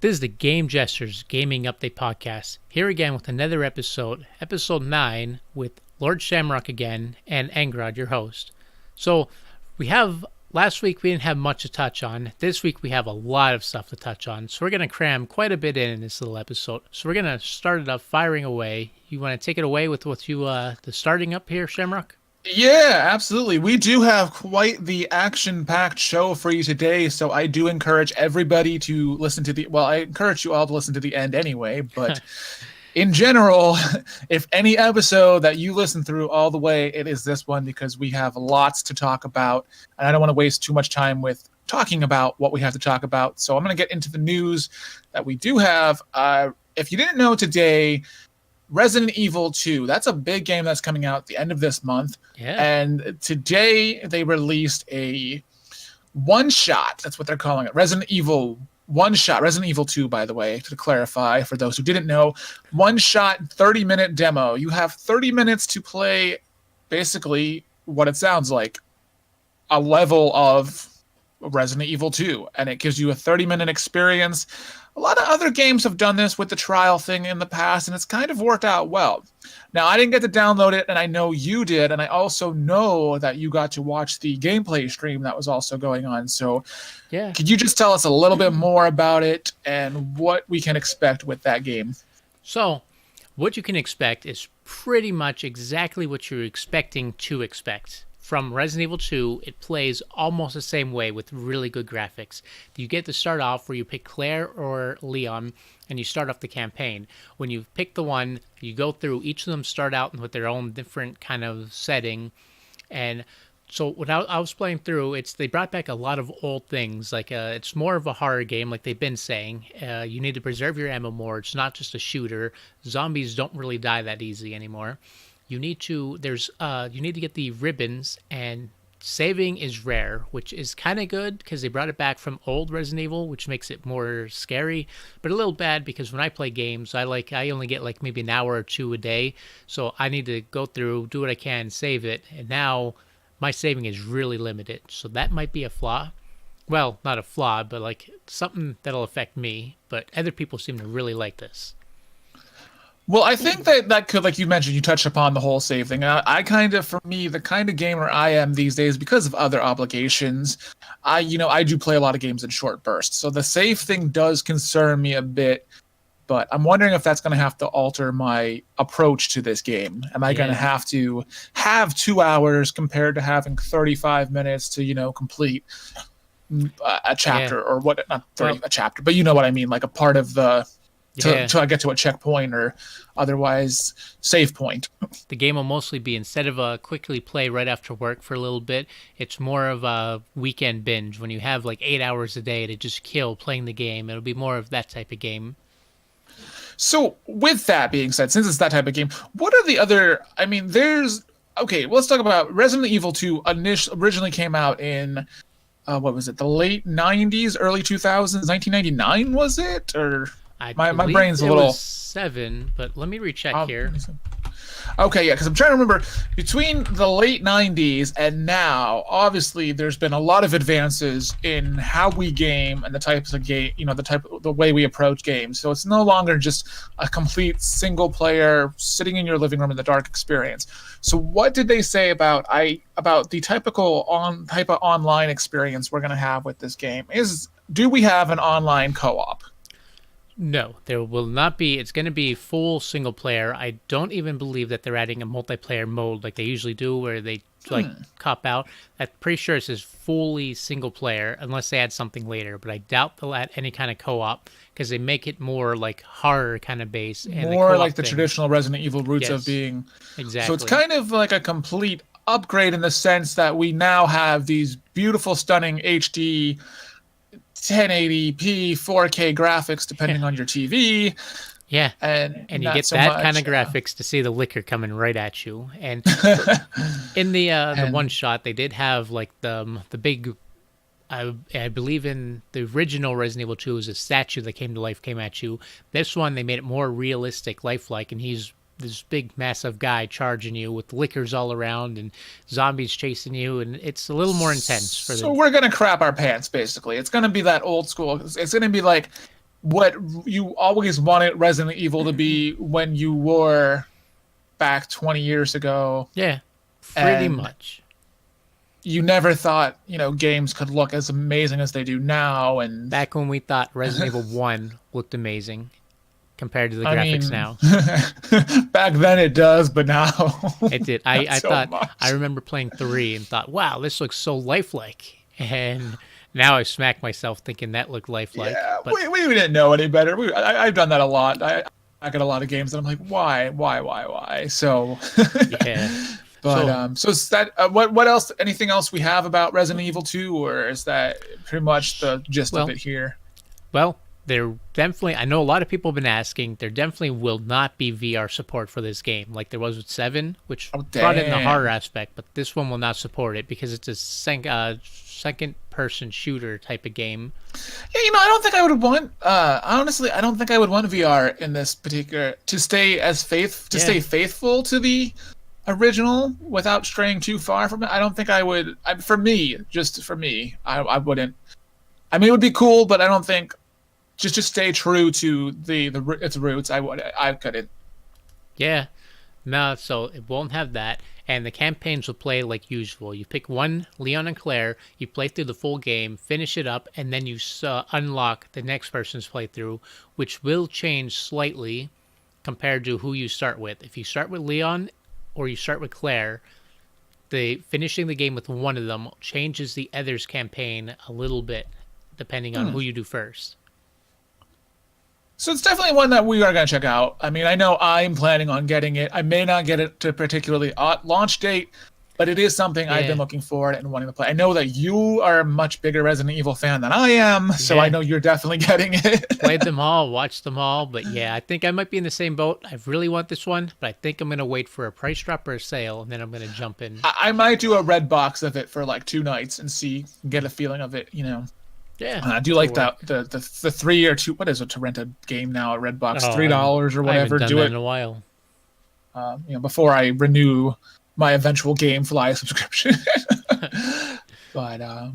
This is the Game Jesters Gaming Update Podcast. Here again with another episode, episode 9, with Lord Shamrock again and Angrod, your host. So, last week we didn't have much to touch on. This week we have a lot of stuff to touch on. So, we're going to cram quite a bit in this little episode. So, we're going to start it up firing away. You want to take it away with the starting up here, Shamrock? Yeah, absolutely. We do have quite the action-packed show for you today, so I do encourage everybody to listen to I encourage you all to listen to the end anyway, but in general, if any episode that you listen through all the way, it is this one because we have lots to talk about, and I don't want to waste too much time with talking about what we have to talk about, so I'm going to get into the news that we do have. If you didn't know today, Resident Evil 2, that's a big game that's coming out at the end of this month. Yeah. And today they released a one-shot, that's what they're calling it, Resident Evil one-shot, Resident Evil 2, by the way, to clarify, for those who didn't know, one-shot 30-minute demo. You have 30 minutes to play basically what it sounds like, a level of Resident Evil 2, and it gives you a 30-minute experience. A lot of other games have done this with the trial thing in the past, and it's kind of worked out well. Now, I didn't get to download it, and I know you did, and I also know that you got to watch the gameplay stream that was also going on. So, yeah, could you just tell us a little bit more about it and what we can expect with that game? So, what you can expect is pretty much exactly what you're expecting to expect. From Resident Evil 2, it plays almost the same way with really good graphics. You get to start off where you pick Claire or Leon, and you start off the campaign. When you pick the one, you go through, each of them start out with their own different kind of setting. And so when I was playing through, they brought back a lot of old things. Like it's more of a horror game, like they've been saying. You need to preserve your ammo more. It's not just a shooter. Zombies don't really die that easy anymore. You need to get the ribbons, and saving is rare, which is kind of good because they brought it back from old Resident Evil, which makes it more scary, but a little bad because when I play games, I only get like maybe an hour or two a day, so I need to go through, do what I can, save it, and now my saving is really limited, so that might be a flaw. Well, not a flaw, but like something that'll affect me, but other people seem to really like this. Well, I think that could, like you mentioned, you touched upon the whole save thing. I kind of, for me, the kind of gamer I am these days, because of other obligations, I do play a lot of games in short bursts. So the save thing does concern me a bit, but I'm wondering if that's going to have to alter my approach to this game. Am I going to have to have 2 hours compared to having 35 minutes to, complete a chapter or what? Not 30, a chapter, but you know what I mean, like a part of the. To get to a checkpoint or otherwise save point. The game will mostly be, instead of a quickly play right after work for a little bit, it's more of a weekend binge. When you have like 8 hours a day to just kill playing the game, it'll be more of that type of game. So with that being said, since it's that type of game, what are the other, let's talk about Resident Evil 2 originally came out in, what was it, the late 90s, early 2000s, 1999 was it? Or... My brain's a little... It was 7, but let me recheck here. Okay, yeah, because I'm trying to remember, between the late 90s and now, obviously there's been a lot of advances in how we game and the types of game, the way we approach games. So it's no longer just a complete single player sitting in your living room in the dark experience. So what did they say about the typical type of online experience we're going to have with this game? Do we have an online co-op? No, there will not be. It's going to be full single player. I don't even believe that they're adding a multiplayer mode like they usually do, where they cop out. I'm pretty sure this is fully single player, unless they add something later. But I doubt they'll add any kind of co-op because they make it more like horror kind of base, and more like the traditional Resident Evil roots of being. Exactly. So it's kind of like a complete upgrade in the sense that we now have these beautiful, stunning HD. 1080p 4K graphics depending on your TV. Yeah, and you get that kind of graphics to see the liquor coming right at you. And in the one shot, they did have like the big. I believe in the original Resident Evil 2 was a statue that came to life, came at you. This one they made it more realistic, lifelike, and he's this big massive guy charging you with liquors all around and zombies chasing you, and it's a little more intense. So we're gonna crap our pants, basically. It's gonna be that old school. It's gonna be like what you always wanted Resident Evil to be when you were back 20 years ago, Yeah, pretty and much. you never thought, games could look as amazing as they do now. And Back when we thought Resident Evil 1 looked amazing compared to the I graphics mean, now. back then it does, but now It did. not I so thought, much. I remember playing 3 and thought, wow, this looks so lifelike. And now I smack myself thinking that looked lifelike. Yeah, But we didn't know any better. I've done that a lot. I got a lot of games that I'm like, why? So, yeah. but So, so is that what else? Anything else we have about Resident Evil 2, or is that pretty much the gist of well, it here? well, there definitely, I know a lot of people have been asking, there definitely will not be VR support for this game like there was with 7, which Oh, brought in the damn. horror aspect, but this one will not support it because it's a second person shooter type of game. Yeah, I don't think I would want. Honestly, I don't think I would want VR in this particular to stay faithful to the original without straying too far from it. I don't think I would. For me, just for me, I wouldn't. I mean, it would be cool, but I don't think just to stay true to its roots. I couldn't. Yeah. No, so it won't have that. And the campaigns will play like usual. You pick one, Leon and Claire, you play through the full game, finish it up, and then you unlock the next person's playthrough, which will change slightly compared to who you start with. If you start with Leon or you start with Claire, the finishing the game with one of them changes the other's campaign a little bit, depending on who you do first. So it's definitely one that we are going to check out. I mean, I know I'm planning on getting it. I may not get it to a particularly launch date, but it is something I've been looking forward and wanting to play. I know that you are a much bigger Resident Evil fan than I am, so I know you're definitely getting it. Played them all, watched them all, but yeah, I think I might be in the same boat. I really want this one, but I think I'm going to wait for a price drop or a sale, and then I'm going to jump in. I might do a red box of it for like 2 nights and get a feeling of it, Yeah. I do like that the 3 or 2. What is it to rent a game now at Redbox? Oh, $3 or whatever. I haven't done Do that it in a while. before I renew my eventual GameFly subscription. But all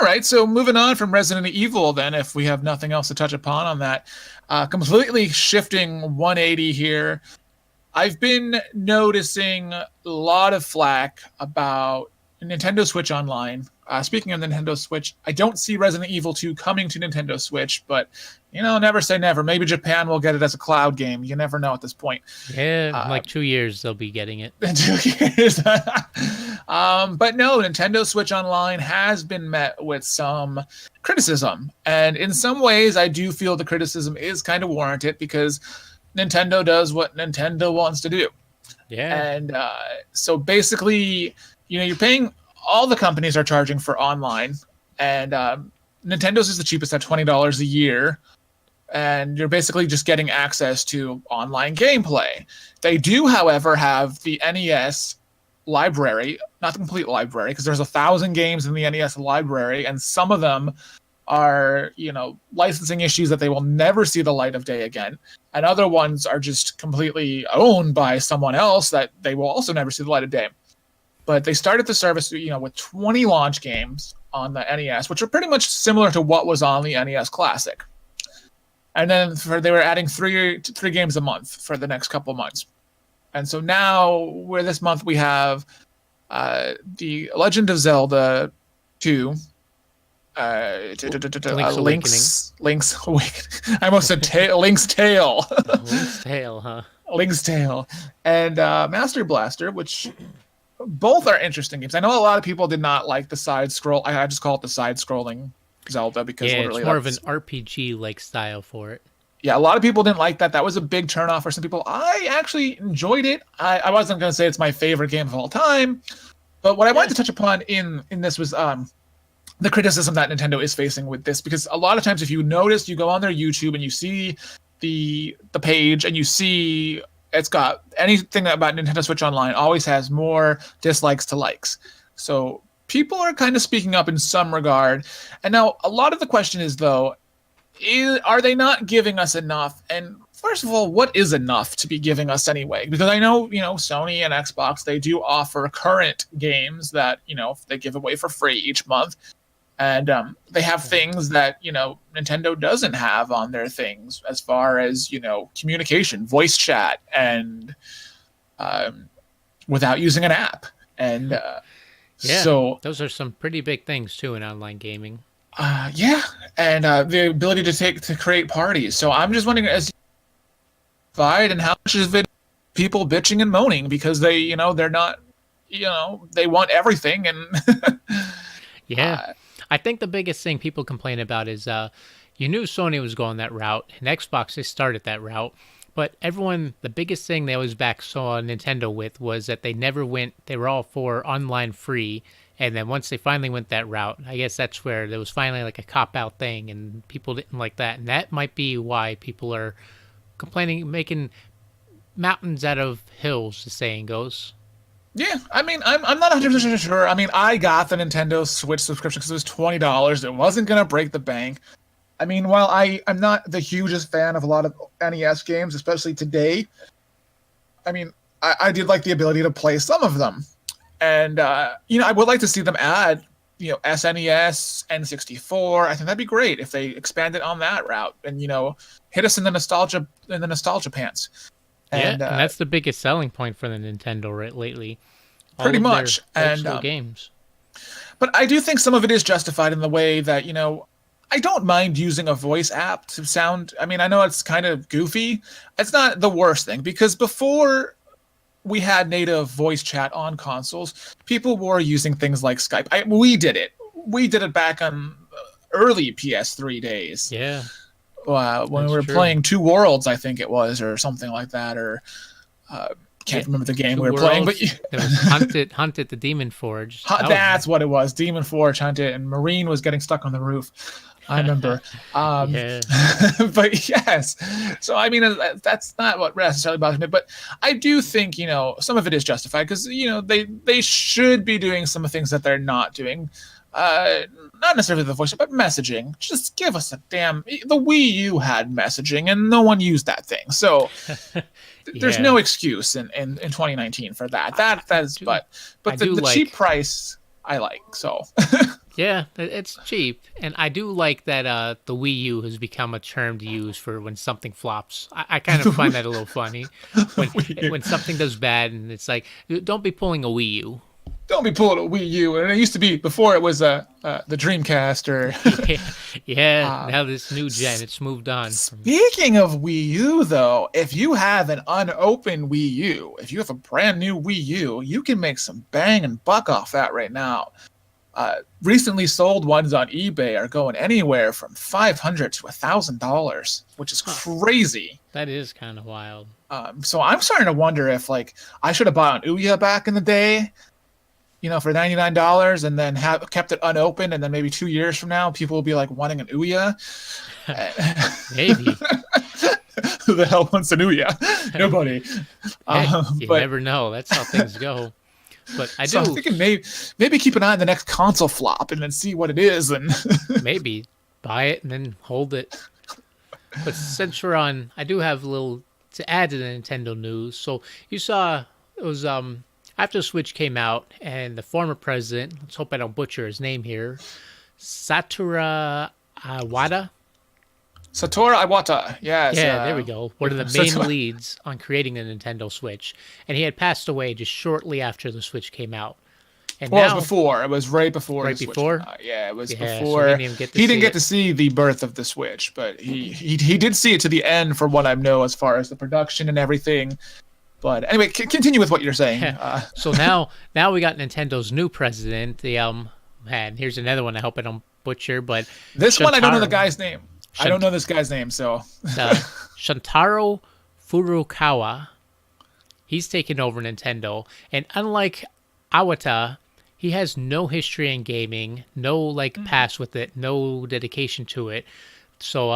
right, so moving on from Resident Evil, then, if we have nothing else to touch upon on that, completely shifting 180 here. I've been noticing a lot of flack about Nintendo Switch Online. Speaking of Nintendo Switch, I don't see Resident Evil 2 coming to Nintendo Switch, but, never say never. Maybe Japan will get it as a cloud game. You never know at this point. Yeah, in like 2 years they'll be getting it. In 2 years. But no, Nintendo Switch Online has been met with some criticism. And in some ways, I do feel the criticism is kind of warranted because Nintendo does what Nintendo wants to do. Yeah. And so basically, you're paying, all the companies are charging for online, and Nintendo's is the cheapest at $20 a year, and you're basically just getting access to online gameplay. They do, however, have the NES library, not the complete library, because there's 1,000 games in the NES library, and some of them are, licensing issues that they will never see the light of day again, and other ones are just completely owned by someone else that they will also never see the light of day. But they started the service, with 20 launch games on the NES, which are pretty much similar to what was on the NES Classic. And then they were adding three games a month for the next couple of months. And so now, this month we have the Legend of Zelda 2, Link's Awakening. I almost said Link's Tale. Link's Tale, huh? Link's Tale, and Master Blaster, which both are interesting games. I know a lot of people did not like the side scroll. I just call it the side scrolling Zelda because Yeah, literally it's more of an RPG like style for it. Yeah, a lot of people didn't like that. That was a big turnoff for some people. I actually enjoyed it. I wasn't going to say it's my favorite game of all time, but what I wanted to touch upon in this was the criticism that Nintendo is facing with this, because a lot of times, if you notice, you go on their YouTube and you see the page and you see it's got anything about Nintendo Switch Online always has more dislikes to likes. So people are kind of speaking up in some regard. And now a lot of the question is, though, are they not giving us enough? And first of all, what is enough to be giving us anyway? Because I know, Sony and Xbox, they do offer current games that, they give away for free each month. And they have things that, Nintendo doesn't have on their things as far as, communication, voice chat, and without using an app. And Yeah, so, those are some pretty big things too in online gaming. yeah. And the ability to create parties. So I'm just wondering, as and how much is it people bitching and moaning because they're not, they want everything. And Yeah. I think the biggest thing people complain about is you knew Sony was going that route, and Xbox just started that route. But everyone, the biggest thing they always saw Nintendo with was that they were all for online free. And then once they finally went that route, I guess that's where there was finally like a cop out thing, and people didn't like that. And that might be why people are complaining, making mountains out of hills, the saying goes. yeah, I mean, I'm not 100% sure. I mean, I got the Nintendo Switch subscription because it was $20. It wasn't gonna break the bank. I mean, while I'm not the hugest fan of a lot of NES games, especially today, I mean, I did like the ability to play some of them. And, I would like to see them add, SNES, N64. I think that'd be great if they expanded on that route and, hit us in the nostalgia pants. Yeah, And, and that's the biggest selling point for the Nintendo lately. All pretty of their much. old And, school games. but I do think some of it is justified in the way that, I don't mind using a voice app to sound. I mean, I know it's kind of goofy. It's not the worst thing because before we had native voice chat on consoles, people were using things like Skype. We did it. We did it back on early PS3 days. Yeah, When we that's were true. playing Two Worlds, I think it was, or something like that, or can't remember the game Two we were playing. But Worlds. There was Hunted the Demon Forge. that's what it was. Demon Forge Hunted, and Marine was getting stuck on the roof. I remember. Yeah. But yes. So, I mean, that's not what necessarily bothers me. But I do think, some of it is justified because, they should be doing some of the things that they're not doing. Not necessarily the voice, but messaging. Just give us a damn. The Wii U had messaging, and no one used that thing. So there's Yeah. no excuse in 2019 for that. That is, but I the do cheap like- price I like. So. Yeah, it's cheap, and I do like that the Wii U has become a term to use for when something flops. I kind of find that a little funny when something does bad, and it's like, don't be pulling a Wii U. Don't be pulling a Wii U. And it used to be before it was the Dreamcast or. Yeah, now this new gen, it's moved on. Speaking of Wii U, though, if you have an unopened Wii U, if you have a brand new Wii U, you can make some bang and buck off that right now. Recently sold ones on eBay are going anywhere from $500 to $1,000, which is crazy. That is kind of wild. So I'm starting to wonder if I should have bought an Ouya back in the day, for $99 and then kept it unopened, and then maybe 2 years from now people will be wanting an Ouya. Maybe. Who the hell wants an Ouya? Nobody. Hey, you but never know. That's how things go. But I do. so I'm thinking maybe keep an eye on the next console flop and then see what it is, and Maybe buy it and then hold it. But since we're on, I do have a little to add to the Nintendo news. So you saw it was after the Switch came out, and the former president, let's hope I don't butcher his name here, Satoru Iwata. Satoru Iwata. Yes. Yeah, there we go. One of the main Satoru- leads on creating the Nintendo Switch, and he had passed away just shortly after the Switch came out. And Well, now, it was before. It was right before. Right the Switch before? came out. Yeah, it was Yeah, so before. he didn't even get to he didn't see get it. to see the birth of the Switch, but he did see it to the end, from what I know, as far as the production and everything. But anyway, continue with what you're saying. So now we got Nintendo's new president. The man, here's another one. I hope I don't butcher, but This one, I don't know the Shintaro- guy's name. I don't know this guy's name, so. Shintaro Furukawa. He's taken over Nintendo, and unlike Iwata, he has no history in gaming, no past with it, no dedication to it. So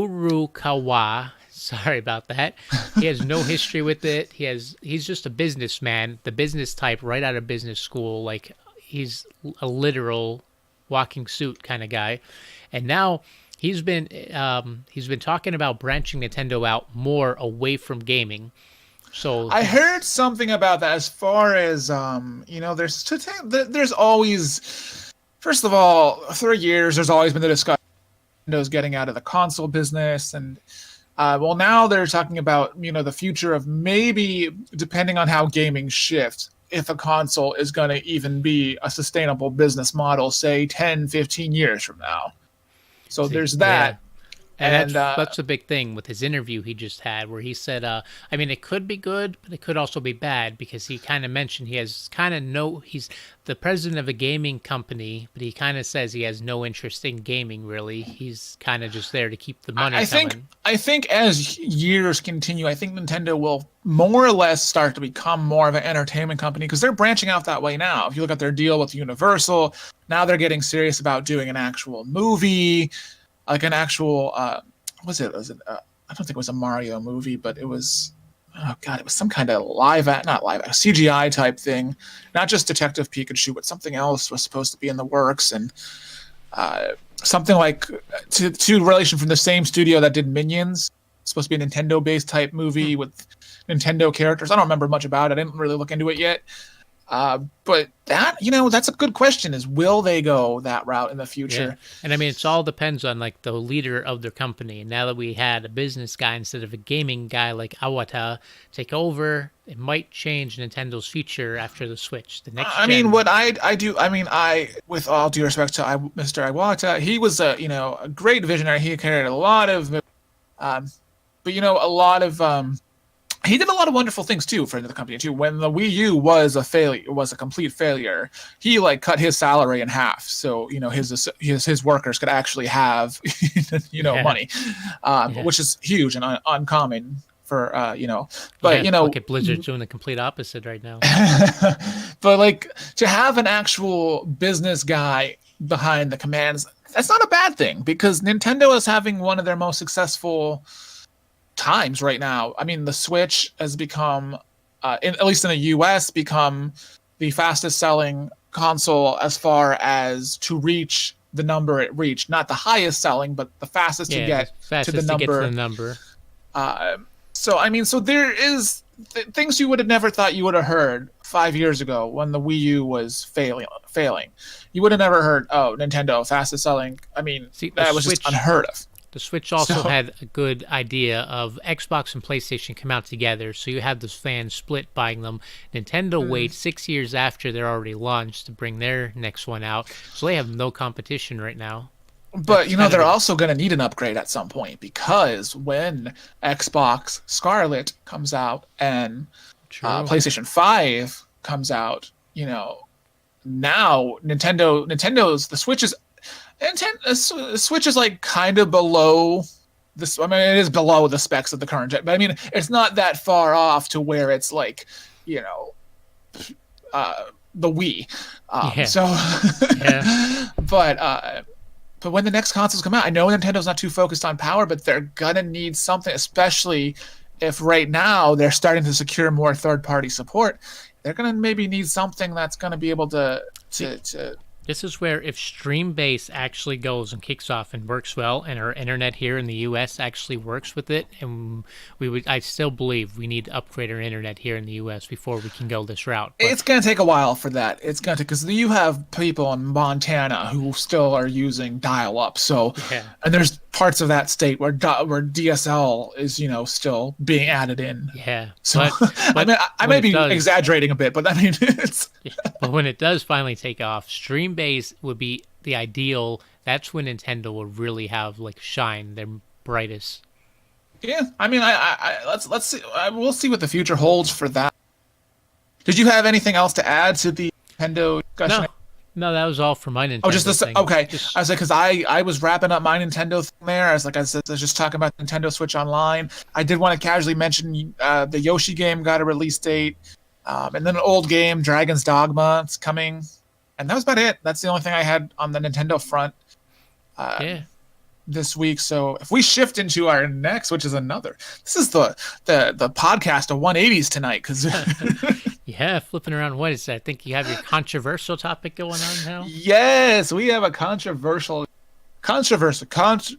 Furukawa, sorry about that. He has no history with it. He's just a businessman, the business type right out of business school. He's a literal walking suit kind of guy. And now he's been talking about branching Nintendo out more away from gaming. So I heard something about that. As far as there's always, first of all, for years there's always been the discussion of Nintendo's getting out of the console business, and well, now they're talking about the future of maybe, depending on how gaming shifts, if a console is going to even be a sustainable business model, say 10, 15 years from now. So there's that. And that's a big thing with his interview he just had, where he said, I mean, it could be good, but it could also be bad, because he kind of mentioned he's the president of a gaming company, but he kind of says he has no interest in gaming, really. He's kind of just there to keep the money coming. I think as years continue, I think Nintendo will more or less start to become more of an entertainment company, because they're branching out that way now. If you look at their deal with Universal, now they're getting serious about doing an actual movie, like an actual I don't think it was a Mario movie, but it was, oh god, it was some kind of CGI type thing, not just Detective Pikachu, but something else was supposed to be in the works, and something like to relation from the same studio that did Minions. It's supposed to be a Nintendo based type movie with Nintendo characters. I don't remember much about it. I didn't really look into it yet. But that's a good question, is will they go that route in the future? Yeah. And I mean, it all depends on like the leader of their company. And now that we had a business guy instead of a gaming guy like Iwata take over, it might change Nintendo's future after the Switch. The next mean, what with all due respect to Mr. Iwata, he was a great visionary. He carried a lot of, he did a lot of wonderful things too for the company too. When the Wii U was a complete failure, he cut his salary in half, so his workers could actually have money, which is huge and uncommon for But look at Blizzard doing the complete opposite right now. But to have an actual business guy behind the commands, that's not a bad thing, because Nintendo is having one of their most successful times right now. I mean, the Switch has become, at least in the US, become the fastest selling console as far as to reach the number it reached. Not the highest selling, but the fastest to get to the number. So there is things you would have never thought you would have heard 5 years ago when the Wii U was failing. You would have never heard, Nintendo fastest selling. I mean, that was just unheard of. The Switch also had a good idea of Xbox and PlayStation come out together, so you have the fans split buying them. Nintendo waits 6 years after they're already launched to bring their next one out, so they have no competition right now. But they're also going to need an upgrade at some point, because when Xbox Scarlet comes out and PlayStation 5 comes out, now the Switch is. Switch is kind of below this. I mean, it is below the specs of the current gen, but I mean, it's not that far off to where it's the Wii. But when the next consoles come out, I know Nintendo's not too focused on power, but they're gonna need something, especially if right now they're starting to secure more third-party support. They're gonna maybe need something that's gonna be able to. This is where, if Streambase actually goes and kicks off and works well, and our internet here in the U.S. actually works with it, and I still believe we need to upgrade our internet here in the U.S. before we can go this route. But it's going to take a while for that. It's going to, because you have people in Montana who still are using dial-up. So, and there's parts of that state where DSL is, still being added in. Yeah. So, but I may be exaggerating a bit, but I mean, it's. But when it does finally take off, Streambase would be the ideal. That's when Nintendo will really have shine their brightest. Yeah, I mean, let's see. We'll see what the future holds for that. Did you have anything else to add to the Nintendo discussion? No, that was all for my Nintendo. Oh, just this. Thing. Okay, I was because I was wrapping up my Nintendo thing there. I was just talking about Nintendo Switch Online. I did want to casually mention the Yoshi game got a release date. And then an old game, Dragon's Dogma, it's coming. And that was about it. That's the only thing I had on the Nintendo front this week. So if we shift into our next, which is another, this is the podcast of 180s tonight. Cause flipping around. What is that? I think you have your controversial topic going on now. Yes, we have a controversial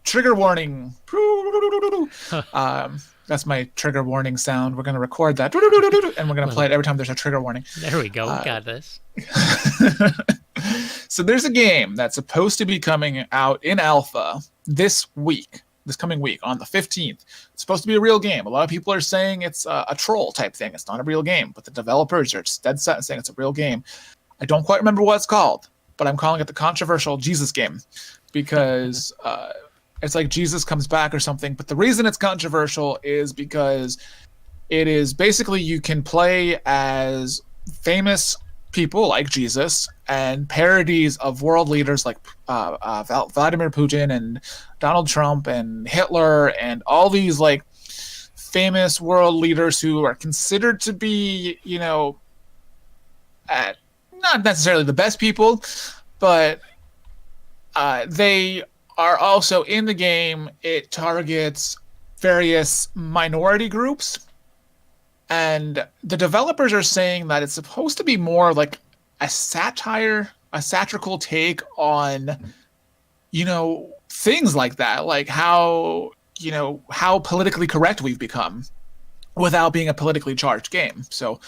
trigger warning. That's my trigger warning sound. We're going to record that, and we're going to play Well, it every time there's a trigger warning. there we go. We got this. So there's a game that's supposed to be coming out in alpha this coming week on the 15th. It's supposed to be a real game. A lot of people are saying it's a troll type thing. It's not a real game, but the developers are dead set in saying it's a real game. I don't quite remember what it's called, but I'm calling it the controversial Jesus game because it's like Jesus comes back or something. But the reason it's controversial is because it is basically you can play as famous people like Jesus and parodies of world leaders like Vladimir Putin and Donald Trump and Hitler and all these like famous world leaders who are considered to be, not necessarily the best people, but they are also in the game. It targets various minority groups. And the developers are saying that it's supposed to be more like a satirical take on, things like that, like how politically correct we've become without being a politically charged game. So,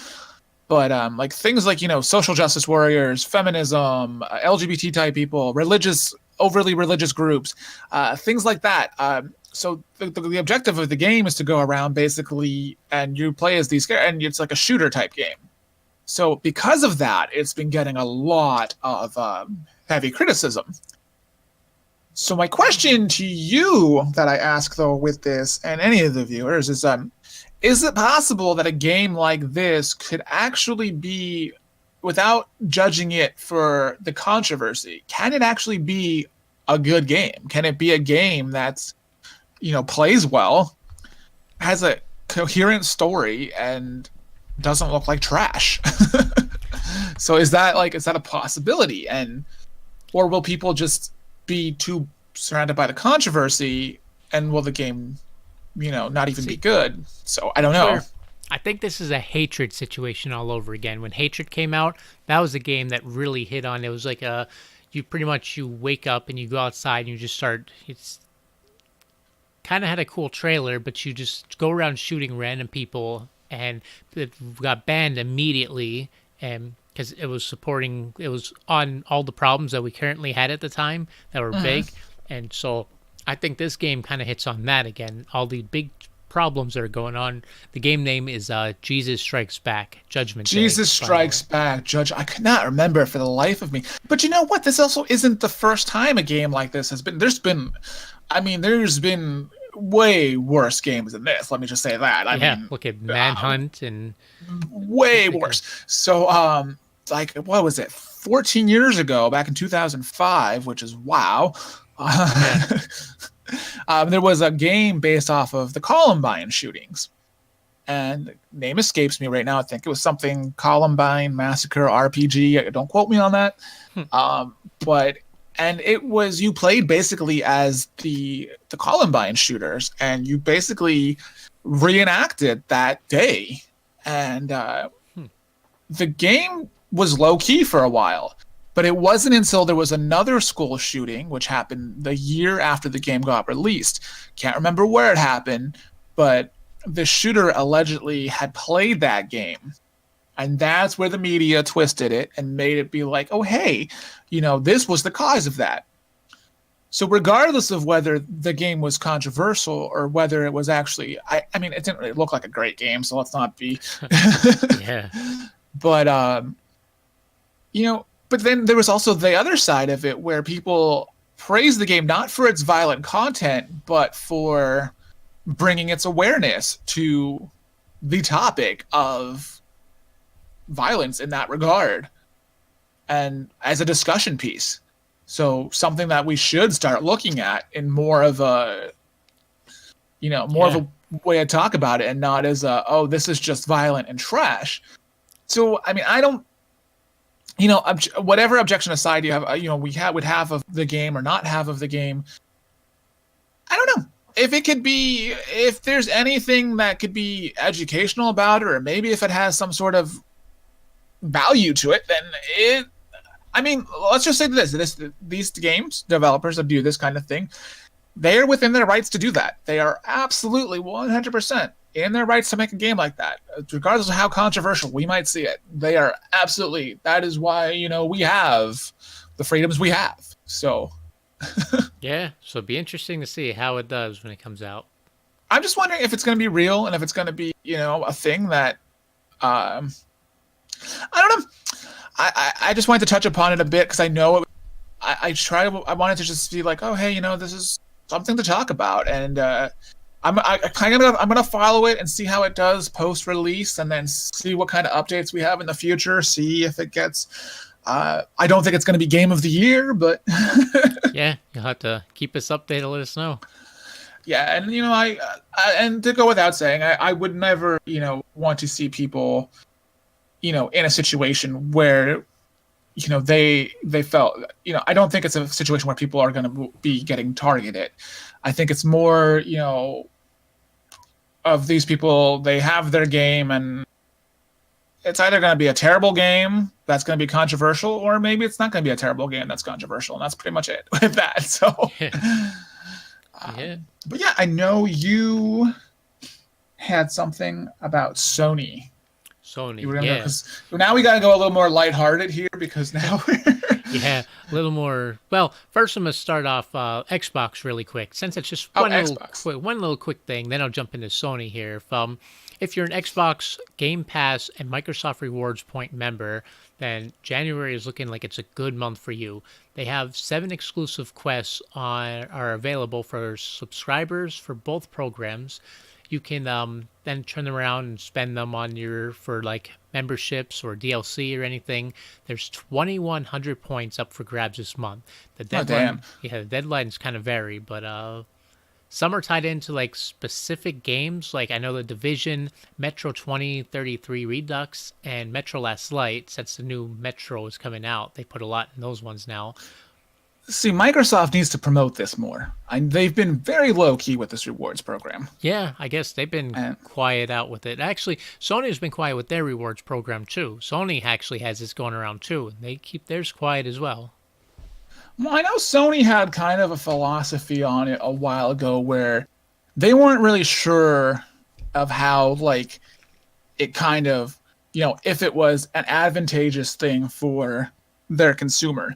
but like things like, social justice warriors, feminism, LGBT type people, overly religious groups, things like that. So the objective of the game is to go around basically, and you play as these characters, and it's like a shooter type game. So because of that, it's been getting a lot of heavy criticism. So my question to you that I ask though with this and any of the viewers is it possible that a game like this could actually be, without judging it for the controversy, can it actually be a good game? Can it be a game that's plays well, has a coherent story, and doesn't look like trash? So is that a possibility? Or will people just be too surrounded by the controversy, and will the game, not even be good? So I don't know. I think this is a Hatred situation all over again. When Hatred came out, that was a game that really hit on. It was like you wake up and you go outside and you just start. It's kind of had a cool trailer, but you just go around shooting random people, and it got banned immediately, and because it was on all the problems that we currently had at the time that were big. And so I think this game kind of hits on that again, all the big problems that are going on. The game name is Jesus Strikes Back, Judgment Day. Jesus Strikes Back, I could not remember for the life of me. But you know what? This also isn't the first time a game like this has been. There's been way worse games than this. Let me just say that. I mean, look at Manhunt and way worse. So, what was it? 14 years ago, back in 2005, which is wow. There was a game based off of the Columbine shootings, and the name escapes me right now. I think it was something Columbine Massacre RPG. Don't quote me on that. And it was, you played basically as the Columbine shooters, and you basically reenacted that day. And the game was low key for a while, but it wasn't until there was another school shooting, which happened the year after the game got released. Can't remember where it happened, but the shooter allegedly had played that game. And that's where the media twisted it and made it be like, oh, hey, this was the cause of that. So regardless of whether the game was controversial or whether it was actually, I mean, it didn't really look like a great game, so let's not be. Yeah. But, but then there was also the other side of it where people praised the game not for its violent content, but for bringing its awareness to the topic of violence in that regard, and as a discussion piece. So something that we should start looking at in more of a of a way to talk about it, and not as this is just violent and trash. So I mean, I don't, whatever objection aside you have, would have of the game or not have of the game, I don't know if there's anything that could be educational about it, or maybe if it has some sort of value to it, then let's just say these games developers that do this kind of thing, they are within their rights to do that. They are absolutely 100% in their rights to make a game like that, regardless of how controversial we might see it. They are absolutely. That is why we have the freedoms we have. So Yeah, so it'd be interesting to see how it does when it comes out. I'm just wondering if it's going to be real and if it's going to be a thing that I don't know. I just wanted to touch upon it a bit because I know I wanted to just be like, oh hey, this is something to talk about, and I'm gonna follow it and see how it does post release, and then see what kind of updates we have in the future. See if it gets. I don't think it's going to be Game of the Year, but Yeah, you'll have to keep us updated. Let us know. yeah, and I and to go without saying, I would never want to see people in a situation where they felt I don't think it's a situation where people are going to be getting targeted. I think it's more of these people, they have their game and it's either going to be a terrible game that's going to be controversial, or maybe it's not going to be a terrible game that's controversial, and that's pretty much it with that. So Yeah. But yeah, I know you had something about Sony. Sony, You remember? yeah. Because now we got to go a little more lighthearted here because now Yeah, a little more. Well, first I'm gonna start off Xbox really quick, since it's just Xbox. one little quick thing. Then I'll jump into Sony here. If you're an Xbox Game Pass and Microsoft Rewards Point member, then January is looking like it's a good month for you. They have 7 exclusive quests are available for subscribers for both programs. You can then turn them around and spend them on for like memberships or DLC or anything. There's 2,100 points up for grabs this month. The deadline, the deadlines kind of vary, but some are tied into like specific games. Like I know the Division, Metro 2033 Redux, and Metro Last Light. Since the new Metro is coming out, they put a lot in those ones now. See, Microsoft needs to promote this more. They've been very low-key with this rewards program. Yeah, I guess they've been quiet out with it. Actually, Sony's been quiet with their rewards program too. Sony actually has this going around too, and they keep theirs quiet as well. Well, I know Sony had kind of a philosophy on it a while ago where they weren't really sure of how, like, it kind of, if it was an advantageous thing for their consumer.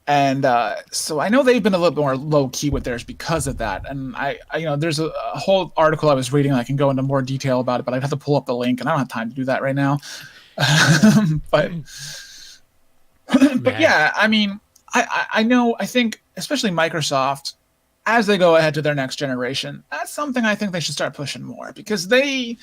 And so I know they've been a little bit more low key with theirs because of that. And I there's a whole article I was reading. I can go into more detail about it, but I'd have to pull up the link, and I don't have time to do that right now. but yeah, I mean, I know. I think especially Microsoft, as they go ahead to their next generation, that's something I think they should start pushing more, because they,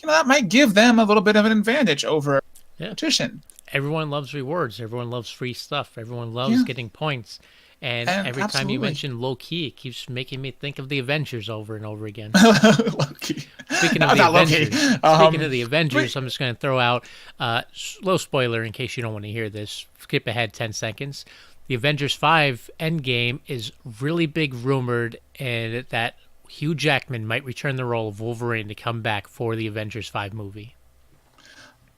that might give them a little bit of an advantage over competition. Everyone loves rewards. Everyone loves free stuff. Everyone loves getting points. And every time you mention low key, it keeps making me think of the Avengers over and over again. Speaking of the Avengers, I'm just going to throw out a little spoiler in case you don't want to hear this. Skip ahead 10 seconds. The Avengers 5 Endgame is really big rumored, and that Hugh Jackman might return the role of Wolverine to come back for the Avengers 5 movie.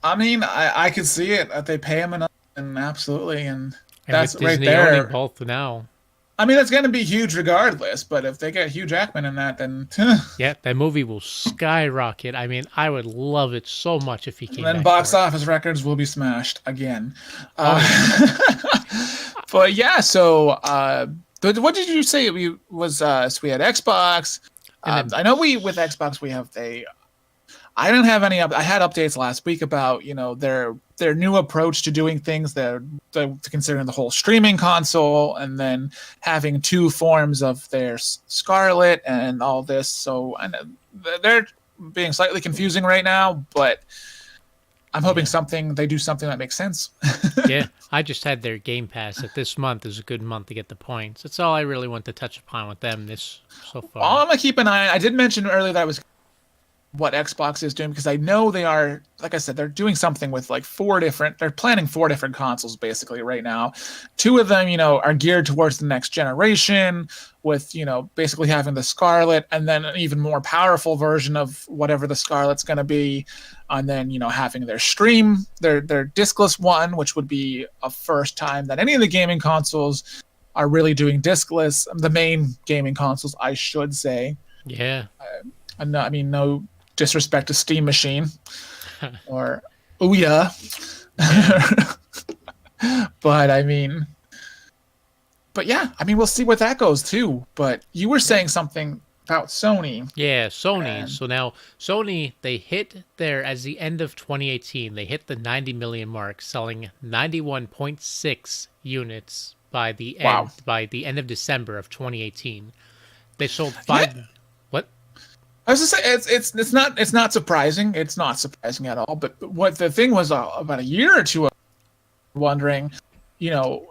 I mean, I could see it. They pay him enough, and absolutely, and that's with Disney right there. Owning both now. I mean, it's going to be huge regardless, but if they get Hugh Jackman in that, then yeah, that movie will skyrocket. I mean, I would love it so much if he came. And then back box office records will be smashed again. But yeah, so what did you say? So we had Xbox. I know with Xbox we have I don't have any. I had updates last week about their new approach to doing things. They're considering the whole streaming console, and then having 2 forms of their Scarlet and all this. So they're being slightly confusing right now, but I'm hoping they do something that makes sense. Yeah, I just had their Game Pass. That this month is a good month to get the points. That's all I really want to touch upon with them so far. All I'm gonna keep an eye on. I did mention earlier that I was what Xbox is doing, because I know they are, like I said, they're doing something with like they're planning 4 different consoles basically right now. 2 of them, are geared towards the next generation with, basically having the Scarlet, and then an even more powerful version of whatever the Scarlet's going to be. And then, having their stream, their discless one, which would be a first time that any of the gaming consoles are really doing discless. The main gaming consoles, I should say. Yeah. And no, I mean, no disrespect to Steam Machine or Ouya, but I mean, but yeah, I mean, we'll see where that goes too. But you were saying something about Sony. Yeah, Sony. And So now Sony, they hit their, as the end of 2018, they hit the 90 million mark, selling 91.6 units Wow. by the end of December of 2018. They sold five. Yeah. What? I was just saying, it's not surprising. It's not surprising at all. But what the thing was about a year or two ago, wondering,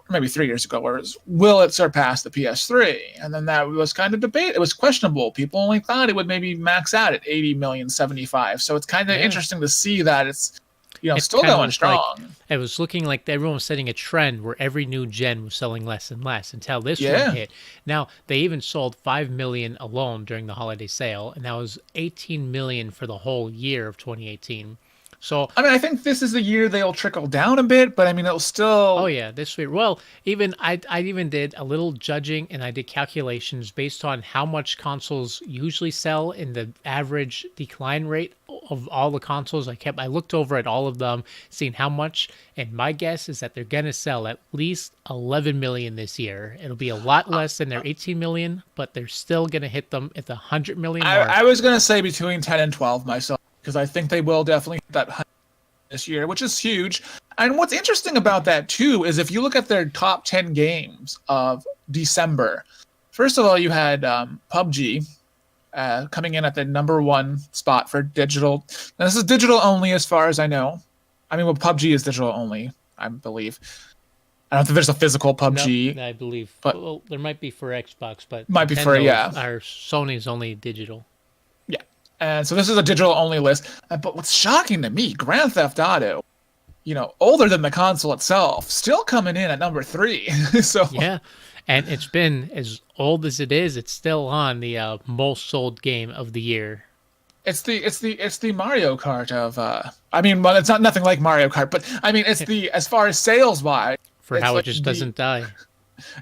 maybe 3 years ago, was will it surpass the PS3? And then that was kind of debate. It was questionable. People only thought it would maybe max out at 80 million, 75. So it's kind of interesting to see that it's still kinda going looked strong. It was looking like everyone was setting a trend where every new gen was selling less and less until this Yeah. one hit. Now, they even sold 5 million alone during the holiday sale, and that was 18 million for the whole year of 2018. So, I mean, I think this is the year they'll trickle down a bit, but I mean, it'll still. oh yeah, this week. Well, even I even did a little judging and I did calculations based on how much consoles usually sell in the average decline rate of all the consoles. I looked over at all of them, seeing how much, and my guess is that they're gonna sell at least 11 million this year. It'll be a lot less than their 18 million, but they're still gonna hit them at the 100 million mark. I was gonna say between 10 and 12 myself, because I think they will definitely hit that 100 this year, which is huge. And what's interesting about that too is if you look at their top 10 games of December, first of all, you had PUBG coming in at the #1 spot for digital. Now, this is digital only as far as I know. I mean, well, PUBG is digital only, I believe. I don't think there's a physical PUBG. No, I believe, but well, there might be for Xbox, but might be for, yeah. Our Sony's only digital. Yeah. And so this is a digital only list. But what's shocking to me, Grand Theft Auto, older than the console itself, still coming in at #3. So yeah, and it's been as old as it is. It's still on the most sold game of the year. it's the Mario Kart of. I mean, well, it's not nothing like Mario Kart, but I mean, it's the as far as sales wise. For how it just doesn't die.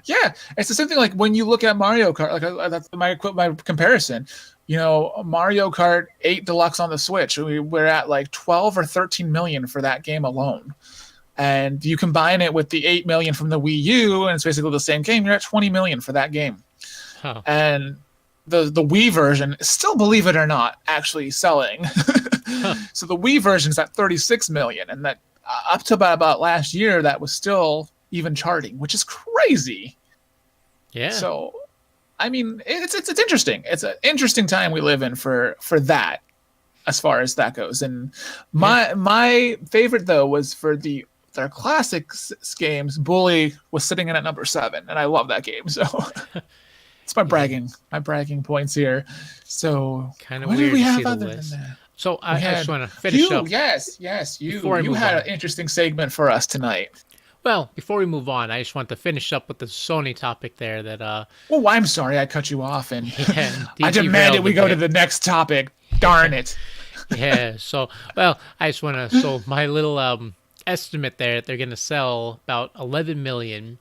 Yeah, it's the same thing. Like when you look at Mario Kart, like that's my comparison. Mario Kart 8 Deluxe on the Switch, we're at like 12 or 13 million for that game alone. And you combine it with the 8 million from the Wii U, and it's basically the same game, you're at 20 million for that game. Huh. And the Wii version, still believe it or not, actually selling. So the Wii version is at 36 million, and that up to about last year, that was still even charting, which is crazy. Yeah. So I mean, it's interesting. It's an interesting time we live in for that, as far as that goes. And my favorite though was for their classic games. Bully was sitting in at #7, and I love that game. So it's my bragging points here. So kind of what weird did we to have see the other list. than that? So I just want to finish up. Yes, Before I you move had on. an interesting segment for us tonight. Well, before we move on, I just want to finish up with the Sony topic there. That Oh, I'm sorry, I cut you off, and yeah, I demanded we go to the next topic. Darn it. Yeah. So, well, I just want to. So my little estimate there, they're going to sell about 11 million,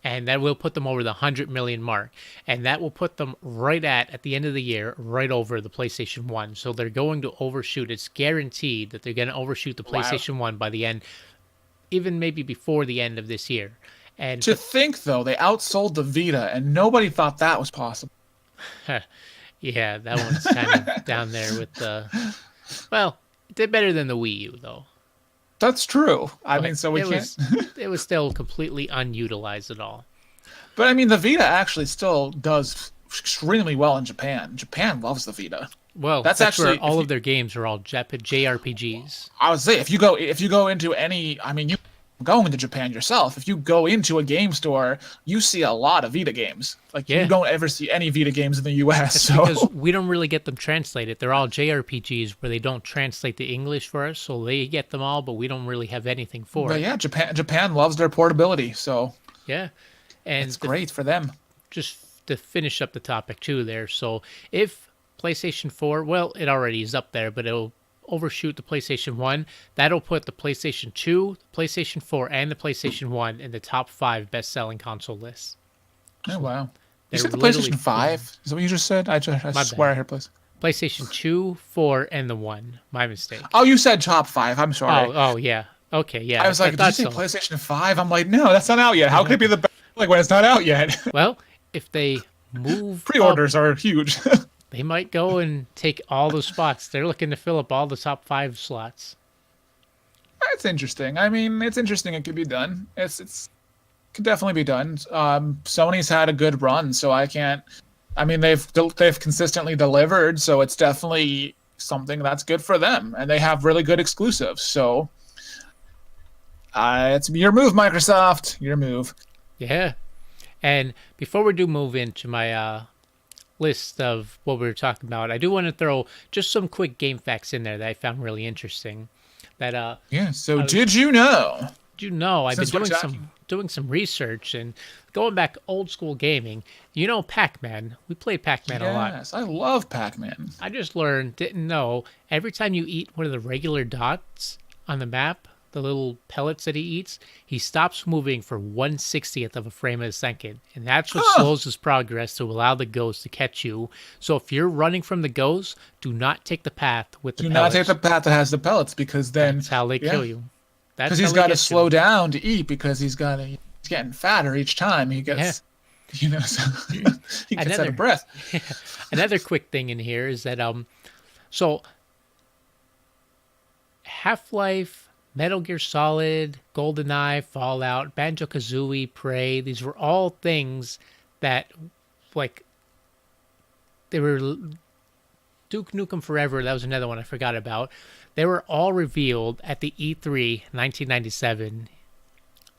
and that will put them over the 100 million mark, and that will put them right at the end of the year, right over the PlayStation 1. So they're going to overshoot. It's guaranteed that they're going to overshoot the PlayStation 1 by the end, even maybe before the end of this year. And to think though, they outsold the Vita, and nobody thought that was possible. yeah, that one's kind of down there with the. Well, it did better than the Wii U though. That's true. I mean, so we can't. It was still completely unutilized at all. But I mean, the Vita actually still does extremely well in Japan. Japan loves the Vita. Well, that's actually where all of their games are all JRPGs. I would say if you go into any, I mean, you going to Japan yourself, if you go into a game store, you see a lot of Vita games. Like you don't ever see any Vita games in the US. So. Because we don't really get them translated. They're all JRPGs where they don't translate the English for us, so they get them all, but we don't really have anything for it. But yeah, Japan loves their portability, so yeah, and it's great for them. Just to finish up the topic too, there. So if PlayStation 4, well, it already is up there, but it'll overshoot the PlayStation 1. That'll put the PlayStation 2, the PlayStation 4, and the PlayStation 1 in the top 5 best-selling console lists. Oh So wow. You they're said the literally PlayStation 5? Is that what you just said? I my swear bad. I heard place. PlayStation 2, 4, and the 1. My mistake. Oh, you said top 5. I'm sorry. Oh yeah. Okay, I yeah. was I like, did you thought say so. PlayStation 5? I'm like, no, that's not out yet. How could it be the best like when it's not out yet? Well, if they move up, Pre-orders are huge. they might go and take all the spots. They're looking to fill up all the top 5 slots. That's interesting. I mean, it's interesting. It could be done. It's could definitely be done. Sony's had a good run, so I can't. I mean, they've consistently delivered, so it's definitely something that's good for them, and they have really good exclusives. So, it's your move, Microsoft. Your move. Yeah. And before we do move into my list of what we were talking about, I do want to throw just some quick game facts in there that I found really interesting. That Yeah. So, I was, did you know? you know, I've been Since we're doing talking, some research and going back old school gaming. You know, Pac-Man. We played Pac-Man a lot. yes, I love Pac-Man. I just learned, didn't know, every time you eat one of the regular dots on the map, the little pellets that he eats, he stops moving for 1/60th of a frame a second. And that's what Huh. slows his progress to allow the ghost to catch you. So if you're running from the ghost, do not take the path with the Do not take pellets. the path that has the pellets because then, That's how they yeah, kill you. That's because how he's they got to get slow you. down to eat because he's getting fatter each time he Yeah. gets, so he gets out Another of breath. another quick thing in here is that so Half-Life, Metal Gear Solid, GoldenEye, Fallout, Banjo-Kazooie, Prey, these were all things that, like, they were Duke Nukem Forever, that was another one I forgot about. They were all revealed at the E3 1997.